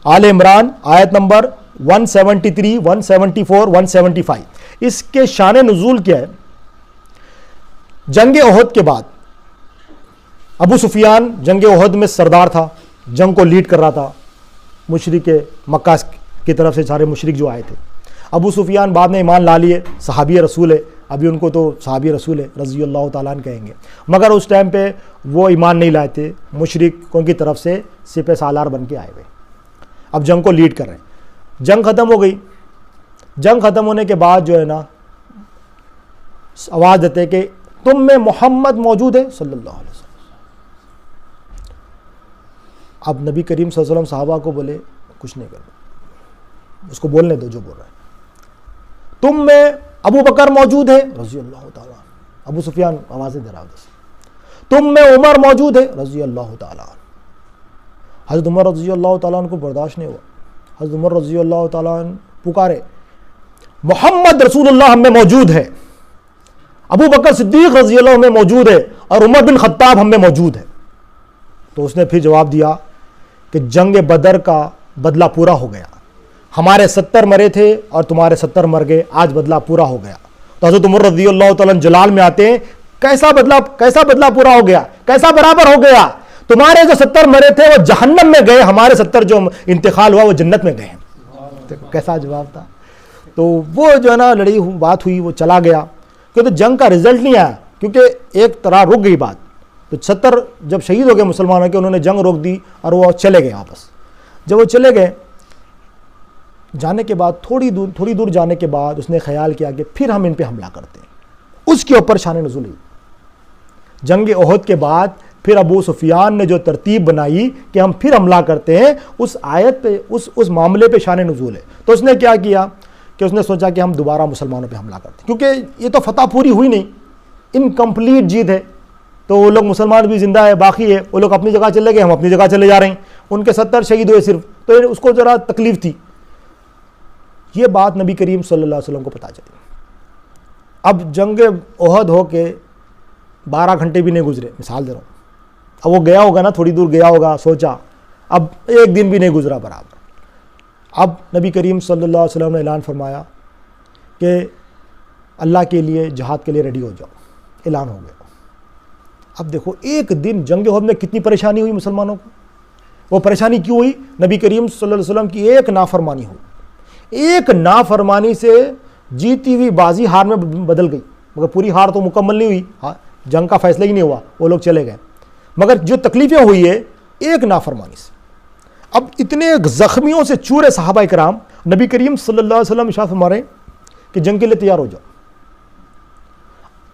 آل عمران آیت نمبر 173, 174, 175. اس کے شان نزول کیا ہے؟ جنگ احد کے بعد ابو سفیان جنگ احد میں سردار تھا، جنگ کو لیڈ کر رہا تھا، مشرک مکہ کی طرف سے سارے مشرک جو آئے تھے. ابو سفیان بعد میں ایمان لا لیے، صحابی رسول ہے، ابھی ان کو تو صحابی رسول ہے رضی اللہ تعالیٰ عنہ کہیں گے، مگر اس ٹائم پہ وہ ایمان نہیں لائے تھے، مشرکوں کی طرف سے سپہ سالار بن کے آئے ہوئے، اب جنگ کو لیڈ کر رہے ہیں. جنگ ختم ہو گئی. جنگ ختم ہونے کے بعد جو ہے نا آواز دیتے کہ تم میں محمد موجود ہے صلی اللہ علیہ وسلم. اب نبی کریم صلی اللہ علیہ وسلم صحابہ کو بولے کچھ نہیں کرنا، اس کو بولنے دو جو بول رہا ہے. تم میں ابو بکر موجود ہے رضی اللہ تعالیٰ. ابو سفیان آوازیں دے رہا ہے. تم میں عمر موجود ہے رضی اللہ تعالیٰ. حضرت عمر رضی اللہ تعالیٰ عنہ کو برداشت نہیں ہوا. حضرت عمر رضی اللہ تعالیٰ عنہ پکارے محمد رسول اللہ ہم میں موجود ہے، ابو بکر صدیق رضی اللہ عنہ میں موجود ہے، اور عمر بن خطاب ہم میں موجود ہے. تو اس نے پھر جواب دیا کہ جنگ بدر کا بدلہ پورا ہو گیا، ہمارے 70 مرے تھے اور تمہارے 70 مر گئے، آج بدلہ پورا ہو گیا. تو حضرت عمر رضی اللہ تعالیٰ جلال میں آتے ہیں، کیسا بدلہ پورا ہو گیا، کیسا برابر ہو گیا؟ تمہارے جو 70 مرے تھے وہ جہنم میں گئے، ہمارے 70 جو انتقال ہوا وہ جنت میں گئے. کیسا جواب تھا. تو وہ جو ہے نا لڑی بات ہوئی، وہ چلا گیا، کیونکہ جنگ کا رزلٹ نہیں آیا، کیونکہ ایک طرح رک گئی بات. تو 70 جب شہید ہو گئے مسلمانوں کے، انہوں نے جنگ روک دی اور وہ چلے گئے واپس. جب وہ چلے گئے جانے کے بعد تھوڑی دور جانے کے بعد اس نے خیال کیا کہ پھر ہم ان پہ حملہ کرتے ہیں. اس کے اوپر شان نزول ہوئی. جنگ احد کے بعد پھر ابو سفیان نے جو ترتیب بنائی کہ ہم پھر حملہ کرتے ہیں، اس آیت پہ اس معاملے پہ شان نزول ہے. تو اس نے کیا کیا کہ اس نے سوچا کہ ہم دوبارہ مسلمانوں پہ حملہ کرتے ہیں، کیونکہ یہ تو فتح پوری ہوئی نہیں، انکمپلیٹ جیت ہے. تو وہ لوگ مسلمان بھی زندہ ہے، باقی ہے، وہ لوگ اپنی جگہ چلے گئے، ہم اپنی جگہ چلے جا رہے ہیں. ان کے 70 شہید ہوئے صرف، تو اس کو ذرا تکلیف تھی. یہ بات نبی کریم صلی اللہ علیہ وسلم کو پتہ چلی. اب جنگ احد ہو کے 12 گھنٹے بھی نہیں گزرے، مثال دے رہا ہوں. اب وہ گیا ہوگا نا، تھوڑی دور گیا ہوگا، سوچا. اب ایک دن بھی نہیں گزرا برابر. اب نبی کریم صلی اللہ علیہ وسلم نے اعلان فرمایا کہ اللہ کے لیے جہاد کے لیے ریڈی ہو جاؤ. اعلان ہو گیا. اب دیکھو ایک دن جنگ احد میں کتنی پریشانی ہوئی مسلمانوں کو. وہ پریشانی کیوں ہوئی؟ نبی کریم صلی اللہ علیہ وسلم کی ایک نافرمانی ہوئی. ایک نافرمانی سے جیتی ہوئی بازی ہار میں بدل گئی، مگر پوری ہار تو مکمل نہیں ہوئی، جنگ کا فیصلہ ہی نہیں ہوا، وہ لوگ چلے گئے. مگر جو تکلیفیں ہوئی ہے ایک نافرمانی سے. اب اتنے زخمیوں سے چورے صحابہ کرام. نبی کریم صلی اللہ علیہ وسلم ارشاد فرما رہے ہیں کہ جنگ کے لیے تیار ہو جاؤ.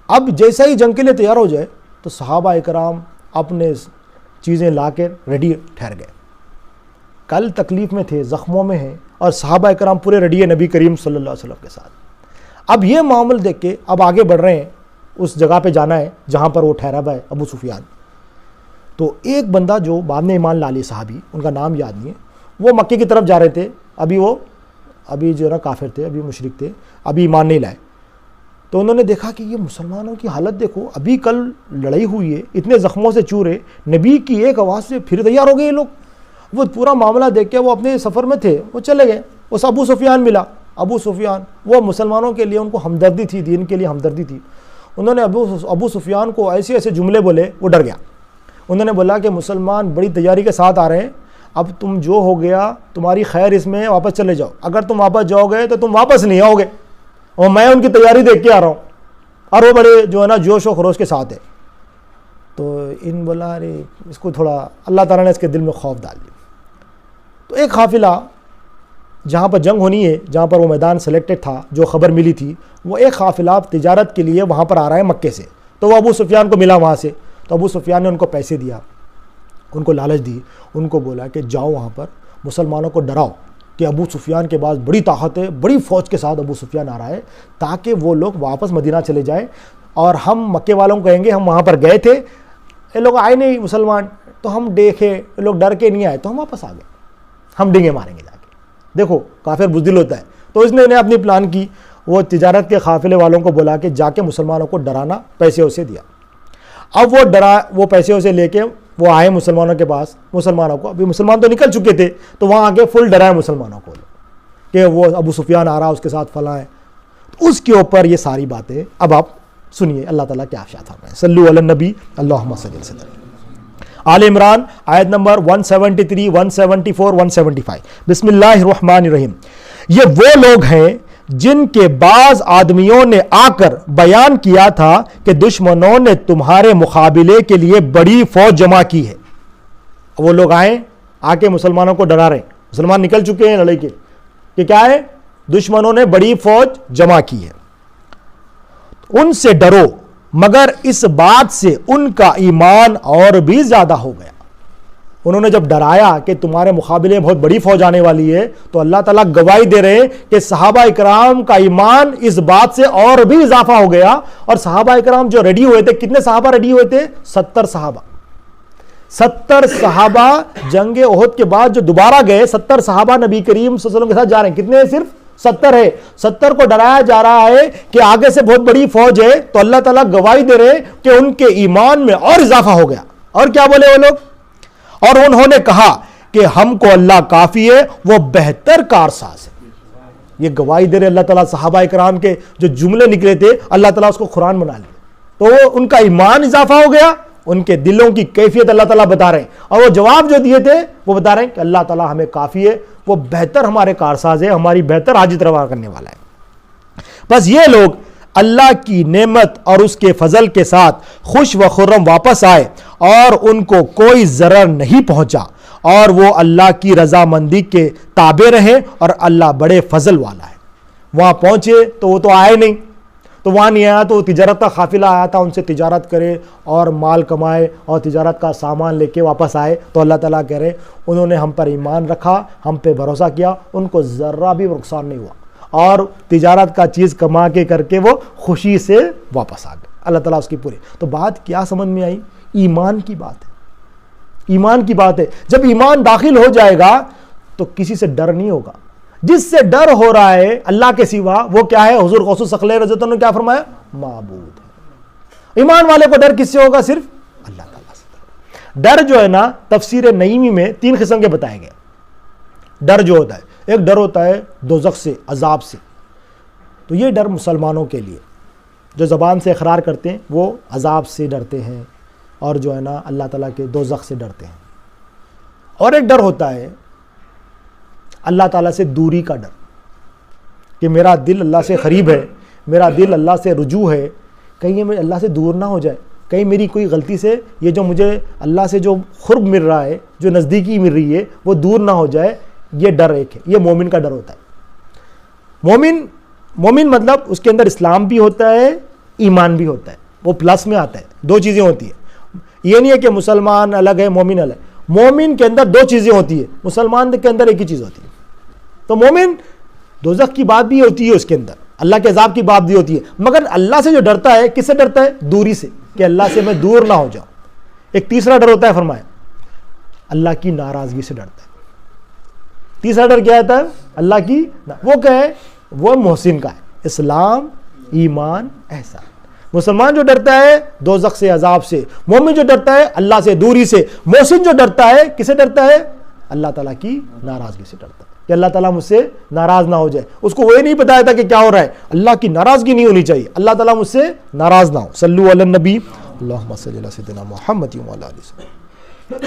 اب جیسا ہی جنگ کے لیے تیار ہو جائے تو صحابہ کرام اپنے چیزیں لا کے ریڈی ٹھہر گئے. کل تکلیف میں تھے، زخموں میں ہیں، اور صحابہ کرام پورے ریڈی ہے نبی کریم صلی اللہ علیہ وسلم کے ساتھ. اب یہ معامل دیکھ کے اب آگے بڑھ رہے ہیں، اس جگہ پہ جانا ہے جہاں پر وہ ٹھہرا ہوا ہے ابو سفیان. تو ایک بندہ جو بعد میں ایمان لا لیے صحابی، ان کا نام یاد نہیں ہے، وہ مکے کی طرف جا رہے تھے. ابھی جو ہے نا کافر تھے، ابھی مشرک تھے، ابھی ایمان نہیں لائے. تو انہوں نے دیکھا کہ یہ مسلمانوں کی حالت دیکھو، ابھی کل لڑائی ہوئی ہے، اتنے زخموں سے چورے، نبی کی ایک آواز سے پھر تیار ہو گئے یہ لوگ. وہ پورا معاملہ دیکھ کے وہ اپنے سفر میں تھے، وہ چلے گئے. اس ابو سفیان ملا. ابو سفیان وہ مسلمانوں کے لیے ان کو ہمدردی تھی، دین کے لیے ہمدردی تھی. انہوں نے ابو سفیان کو ایسے ایسے جملے بولے، وہ ڈر گیا. انہوں نے بولا کہ مسلمان بڑی تیاری کے ساتھ آ رہے ہیں، اب تم جو ہو گیا تمہاری خیر اس میں، واپس چلے جاؤ. اگر تم واپس جاؤ گے تو تم واپس نہیں آؤ گے، اور میں ان کی تیاری دیکھ کے آ رہا ہوں. اور وہ بڑے جو ہے نا جوش و خروش کے ساتھ ہے. تو ان بولا ارے اس کو تھوڑا اللہ تعالیٰ نے اس کے دل میں خوف ڈال دیا. تو ایک قافلہ جہاں پر جنگ ہونی ہے، جہاں پر وہ میدان سلیکٹڈ تھا، جو خبر ملی تھی، وہ ایک قافلہ تجارت کے لیے وہاں پر آ رہا ہے مکے سے. تو وہ ابو سفیان کو ملا وہاں سے. تو ابو سفیان نے ان کو پیسے دیا، ان کو لالچ دی، ان کو بولا کہ جاؤ وہاں پر مسلمانوں کو ڈراؤ کہ ابو سفیان کے پاس بڑی طاقت ہے، بڑی فوج کے ساتھ ابو سفیان آ رہا ہے، تاکہ وہ لوگ واپس مدینہ چلے جائیں اور ہم مکے والوں کو کہیں گے ہم وہاں پر گئے تھے، یہ لوگ آئے نہیں مسلمان، تو ہم دیکھے یہ لوگ ڈر کے نہیں آئے تو ہم واپس آ گئے، ہم ڈنگے ماریں گے جا کے. دیکھو کافر بزدل ہوتا ہے. تو اس نے انہیں اپنی پلان کی. وہ تجارت کے قافلے والوں کو بولا کہ جا کے مسلمانوں کو ڈرانا، پیسے اسے دیا. اب وہ پیسے اسے لے کے وہ آئے مسلمانوں کے پاس, مسلمانوں کو, ابھی مسلمان تو نکل چکے تھے, تو وہاں آگے فل ڈرائے مسلمانوں کو کہ وہ ابو سفیان آ رہا اس کے ساتھ فلاں ہے. اس کے اوپر یہ ساری باتیں اب آپ سنیے اللہ تعالیٰ کیا ارشاد فرمائے. صلو علی النبی اللہم صلی اللہ علیہ وسلم. آل عمران آیت نمبر 173, 174, 175. بسم اللہ الرحمن الرحیم. یہ وہ لوگ ہیں جن کے بعض آدمیوں نے آ کر بیان کیا تھا کہ دشمنوں نے تمہارے مقابلے کے لیے بڑی فوج جمع کی ہے. وہ لوگ آئیں آ کے مسلمانوں کو ڈرا رہے ہیں, مسلمان نکل چکے ہیں لڑائی کے, کہ کیا ہے, دشمنوں نے بڑی فوج جمع کی ہے. ان سے ڈرو مگر اس بات سے ان کا ایمان اور بھی زیادہ ہو گیا. انہوں نے جب ڈرایا کہ تمہارے مقابلے میں بہت بڑی فوج آنے والی ہے, تو اللہ تعالیٰ گواہی دے رہے ہیں کہ صحابہ اکرام کا ایمان اس بات سے اور بھی اضافہ ہو گیا. اور صحابہ اکرام جو ریڈی ہوئے تھے, کتنے صحابہ ریڈی ہوئے تھے؟ 70 صحابہ. 70 صحابہ جنگ احد کے بعد جو دوبارہ گئے, 70 صحابہ نبی کریم صلی اللہ علیہ وسلم کے ساتھ جا رہے ہیں. کتنے ہیں؟ صرف 70 ہے. 70 کو ڈرایا جا رہا ہے کہ آگے سے بہت بڑی فوج ہے, تو اللہ تعالیٰ گواہی دے رہے کہ ان کے ایمان میں اور اضافہ ہو گیا. اور کیا بولے وہ لوگ؟ اور انہوں نے کہا کہ ہم کو اللہ کافی ہے, وہ بہتر کارساز ہے. یہ گواہی دے رہے اللہ تعالیٰ. صحابہ اکرام کے جو جملے نکلے تھے اللہ تعالیٰ اس کو قرآن بنا لیا, تو ان کا ایمان اضافہ ہو گیا, ان کے دلوں کی کیفیت اللہ تعالیٰ بتا رہے ہیں. اور وہ جواب جو دیے تھے وہ بتا رہے ہیں کہ اللہ تعالیٰ ہمیں کافی ہے, وہ بہتر ہمارے کارساز ہے, ہماری بہتر حاجت روا کرنے والا ہے. بس یہ لوگ اللہ کی نعمت اور اس کے فضل کے ساتھ خوش و خرم واپس آئے اور ان کو کوئی ضرر نہیں پہنچا, اور وہ اللہ کی رضامندی کے تابع رہے, اور اللہ بڑے فضل والا ہے. وہاں پہنچے تو وہ تو آئے نہیں, تو وہاں نہیں آیا, تو تجارت کا قافلہ آیا تھا, ان سے تجارت کرے اور مال کمائے اور تجارت کا سامان لے کے واپس آئے. تو اللہ تعالیٰ کہہ رہے انہوں نے ہم پر ایمان رکھا, ہم پہ بھروسہ کیا, ان کو ذرہ بھی نقصان نہیں ہوا, اور تجارت کا چیز کما کے کر کے وہ خوشی سے واپس آ گئے. اللہ تعالیٰ اس کی پوری. تو بات کیا سمجھ میں آئی؟ ایمان کی بات ہے, ایمان کی بات ہے. جب ایمان داخل ہو جائے گا تو کسی سے ڈر نہیں ہوگا. جس سے ڈر ہو رہا ہے اللہ کے سوا, وہ کیا ہے؟ حضور غوث الثقلین رضی اللہ عنہ نے کیا فرمایا؟ معبود ہے. ایمان والے کو ڈر کس سے ہوگا؟ صرف اللہ تعالیٰ سے. ڈر جو ہے نا, تفسیر نعیمی میں 3 قسم کے بتائے گئے. ڈر جو ہوتا ہے, ایک ڈر ہوتا ہے دوزخ سے, عذاب سے. تو یہ ڈر مسلمانوں کے لیے جو زبان سے اقرار کرتے ہیں وہ عذاب سے ڈرتے ہیں, اور جو ہے نا اللہ تعالیٰ کے دوزخ سے ڈرتے ہیں. اور ایک ڈر ہوتا ہے اللہ تعالیٰ سے دوری کا ڈر, کہ میرا دل اللہ سے قریب ہے, میرا دل اللہ سے رجوع ہے, کہیں یہ اللہ سے دور نہ ہو جائے, کہیں میری کوئی غلطی سے یہ جو مجھے اللہ سے جو قرب مل رہا ہے, جو نزدیکی مل رہی ہے, وہ دور نہ ہو جائے. یہ ڈر ایک ہے, یہ مومن کا ڈر ہوتا ہے. مومن مطلب اس کے اندر اسلام بھی ہوتا ہے, ایمان بھی ہوتا ہے, وہ پلس میں آتا ہے. 2 چیزیں ہوتی ہیں. یہ نہیں ہے کہ مسلمان الگ ہے مومن الگ. مومن کے اندر 2 چیزیں ہوتی ہے, مسلمان کے اندر ایک ہی چیز ہوتی ہے. تو مومن دوزخ کی بات بھی ہوتی ہے, اس کے اندر اللہ کے عذاب کی بات بھی ہوتی ہے, مگر اللہ سے جو ڈرتا ہے, کس سے ڈرتا ہے؟ دوری سے, کہ اللہ سے میں دور نہ ہو جاؤں. ایک تیسرا ڈر ہوتا ہے, فرمایا اللہ کی ناراضگی سے ڈرتا ہے. تیسرا ڈر کیا ہوتا ہے؟ اللہ کی, وہ کیا ہے؟ وہ محسن کا ہے, اسلام, ایمان, احسان. مسلمان جو ڈرتا ہے دوزخ سے, عذاب سے. مومن جو ڈرتا ہے اللہ سے دوری سے. محسن جو ڈرتا ہے کسے ڈرتا ہے؟ اللہ تعالیٰ کی ناراضگی سے ڈرتا ہے, کہ اللہ تعالیٰ مجھ سے ناراض نہ ہو جائے. اس کو وہ نہیں بتایا تھا کہ کیا ہو رہا ہے, اللہ کی ناراضگی نہیں ہونی چاہیے, اللہ تعالیٰ مجھ سے ناراض نہ ہو. صلو علی النبی اللہم صلی علی سیدنا محمد و علی آلہ وسلم.